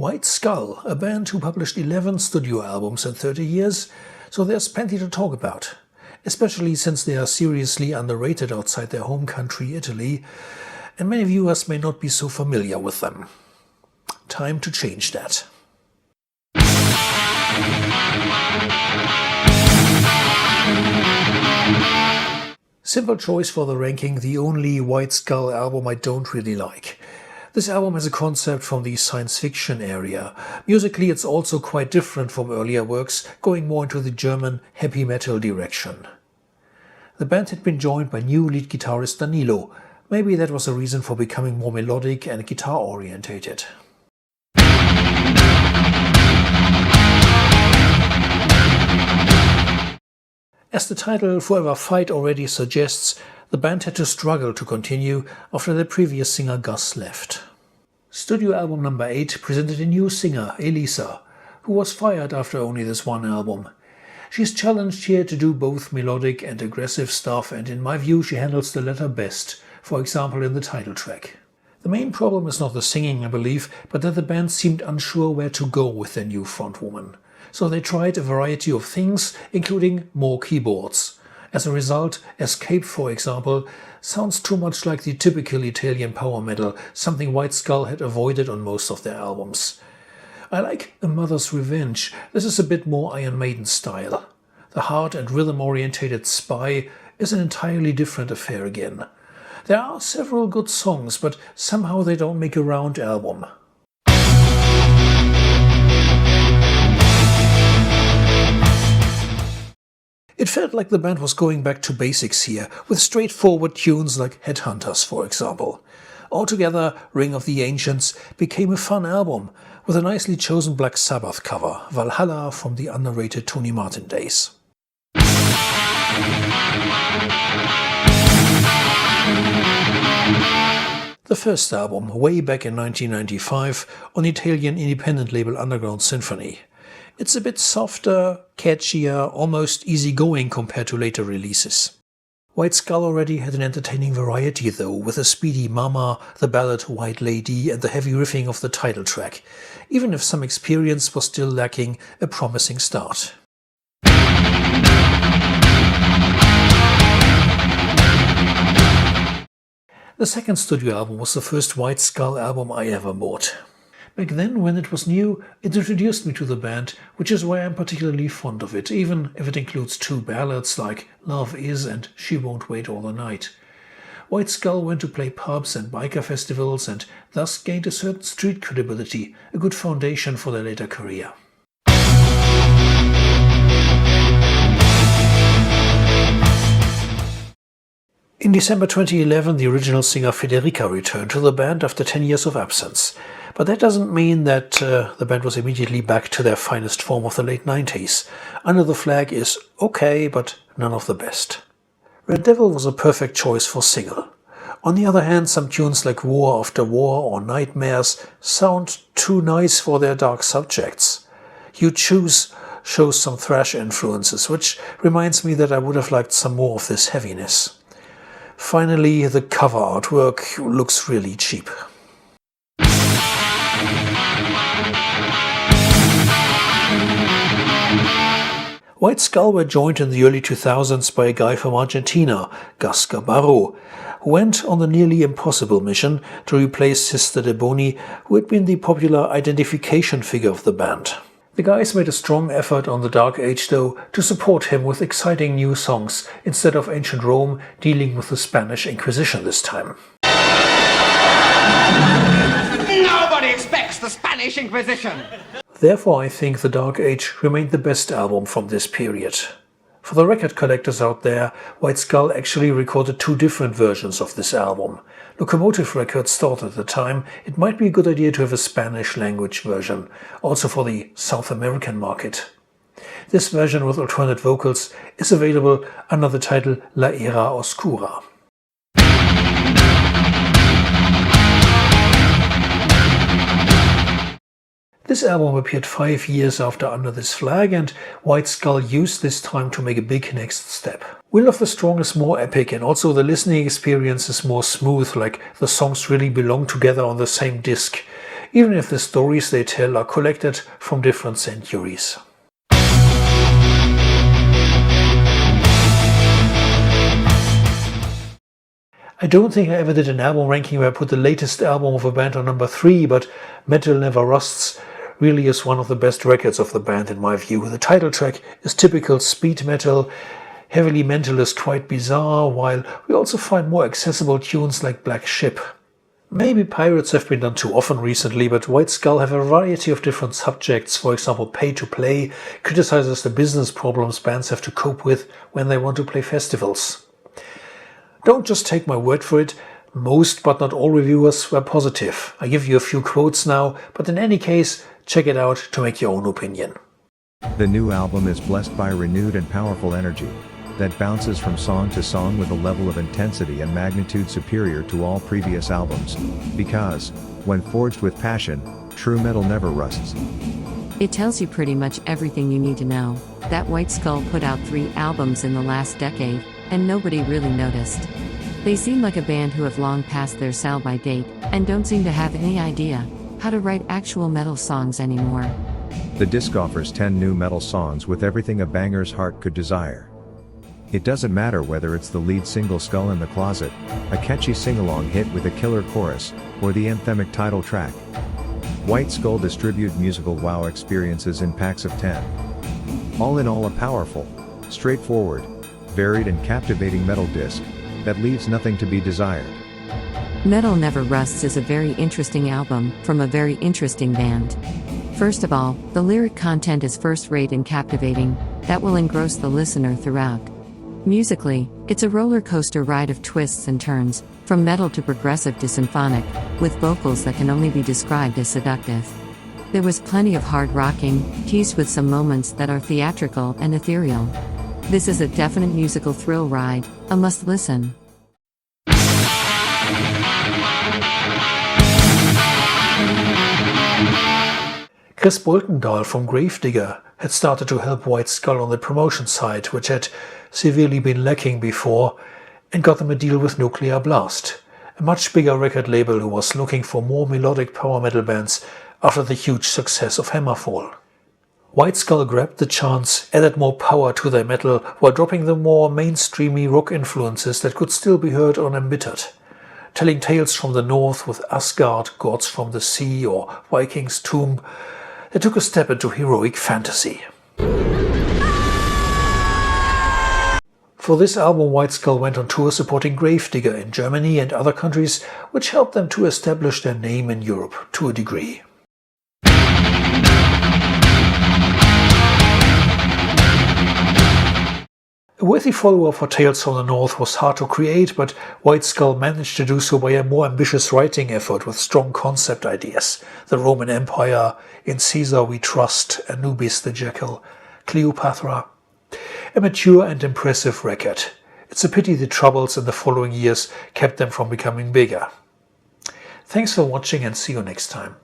White Skull, a band who published 11 studio albums in 30 years, so there's plenty to talk about, especially since they are seriously underrated outside their home country, Italy, and many viewers may not be so familiar with them. Time to change that. Simple choice for the ranking, the only White Skull album I don't really like. This album has a concept from the science fiction area. Musically it's also quite different from earlier works, going more into the German heavy metal direction. The band had been joined by new lead guitarist Danilo. Maybe that was a reason for becoming more melodic and guitar orientated. As the title Forever Fight already suggests, the band had to struggle to continue after their previous singer Gus left. Studio album number 8 presented a new singer, Elisa, who was fired after only this one album. She's challenged here to do both melodic and aggressive stuff, and in my view she handles the latter best, for example in the title track. The main problem is not the singing, I believe, but that the band seemed unsure where to go with their new frontwoman. So they tried a variety of things, including more keyboards. As a result, Escape, for example, sounds too much like the typical Italian power metal, something White Skull had avoided on most of their albums. I like A Mother's Revenge. This is a bit more Iron Maiden style. The hard and rhythm-orientated Spy is an entirely different affair again. There are several good songs, but somehow they don't make a round album. It felt like the band was going back to basics here, with straightforward tunes like Headhunters, for example. Altogether, Ring of the Ancients became a fun album, with a nicely chosen Black Sabbath cover, Valhalla from the underrated Tony Martin days. The first album, way back in 1995, on Italian independent label Underground Symphony. It's a bit softer, catchier, almost easygoing compared to later releases. White Skull already had an entertaining variety though, with a speedy Mama, the ballad White Lady and the heavy riffing of the title track, even if some experience was still lacking a promising start. The second studio album was the first White Skull album I ever bought. Back then, when it was new, it introduced me to the band, which is why I'm particularly fond of it, even if it includes two ballads like Love Is and She Won't Wait All the Night. White Skull went to play pubs and biker festivals and thus gained a certain street credibility, a good foundation for their later career. In December 2011, the original singer Federica returned to the band after 10 years of absence. But that doesn't mean that the band was immediately back to their finest form of the late 90s. Under the Flag is okay, but none of the best. Red Devil was a perfect choice for single. On the other hand, some tunes like War After War or Nightmares sound too nice for their dark subjects. You Choose shows some thrash influences, which reminds me that I would have liked some more of this heaviness. Finally, the cover artwork looks really cheap. White Skull were joined in the early 2000s by a guy from Argentina, Gus Gabarro, who went on the nearly impossible mission to replace Sister Deboni, who had been the popular identification figure of the band. The guys made a strong effort on the Dark Age though to support him with exciting new songs instead of ancient Rome dealing with the Spanish Inquisition this time. Nobody expects the Spanish Inquisition! Therefore I think the Dark Age remained the best album from this period. For the record collectors out there, White Skull actually recorded two different versions of this album. Locomotive Records thought at the time it might be a good idea to have a Spanish language version, also for the South American market. This version with alternate vocals is available under the title La Era Oscura. This album appeared 5 years after Under This Flag, and White Skull used this time to make a big next step. Will of the Strong is more epic, and also the listening experience is more smooth, like the songs really belong together on the same disc. even if the stories they tell are collected from different centuries. I don't think I ever did an album ranking where I put the latest album of a band on number 3, but Metal Never Rusts really is one of the best records of the band in my view. The title track is typical speed metal, heavily mentalist, quite bizarre, while we also find more accessible tunes like Black Ship. Maybe Pirates have been done too often recently, but White Skull have a variety of different subjects. For example, Pay to Play criticizes the business problems bands have to cope with when they want to play festivals. Don't just take my word for it. Most but not all reviewers were positive. I give you a few quotes now, but in any case, check it out to make your own opinion. The new album is blessed by renewed and powerful energy that bounces from song to song with a level of intensity and magnitude superior to all previous albums, because, when forged with passion, true metal never rusts. It tells you pretty much everything you need to know. That White Skull put out 3 albums in the last decade, and nobody really noticed. They seem like a band who have long passed their sell-by date, and don't seem to have any idea how to write actual metal songs anymore. The disc offers 10 new metal songs with everything a banger's heart could desire. It doesn't matter whether it's the lead single Skull in the Closet, a catchy sing-along hit with a killer chorus, or the anthemic title track. White Skull distribute musical wow experiences in packs of 10. All in all, a powerful, straightforward, varied and captivating metal disc that leaves nothing to be desired. Metal Never Rusts is a very interesting album from a very interesting band. First of all, the lyric content is first-rate and captivating, that will engross the listener throughout. Musically, it's a roller coaster ride of twists and turns, from metal to progressive to symphonic, with vocals that can only be described as seductive. There was plenty of hard rocking, teased with some moments that are theatrical and ethereal. This is a definite musical thrill ride, a must listen. Chris Boltendahl from Gravedigger had started to help White Skull on the promotion side, which had severely been lacking before, and got them a deal with Nuclear Blast, a much bigger record label who was looking for more melodic power metal bands after the huge success of Hammerfall. White Skull grabbed the chance, added more power to their metal while dropping the more mainstreamy rock influences that could still be heard on Embittered. Telling tales from the north with Asgard, Gods from the Sea or Viking's Tomb, they took a step into heroic fantasy. For this album, White Skull went on tour supporting Gravedigger in Germany and other countries, which helped them to establish their name in Europe to a degree. A worthy follower for Tales from the North was hard to create, but White Skull managed to do so by a more ambitious writing effort with strong concept ideas. The Roman Empire, In Caesar We Trust, Anubis the Jackal, Cleopatra. A mature and impressive record. It's a pity the troubles in the following years kept them from becoming bigger. Thanks for watching and see you next time.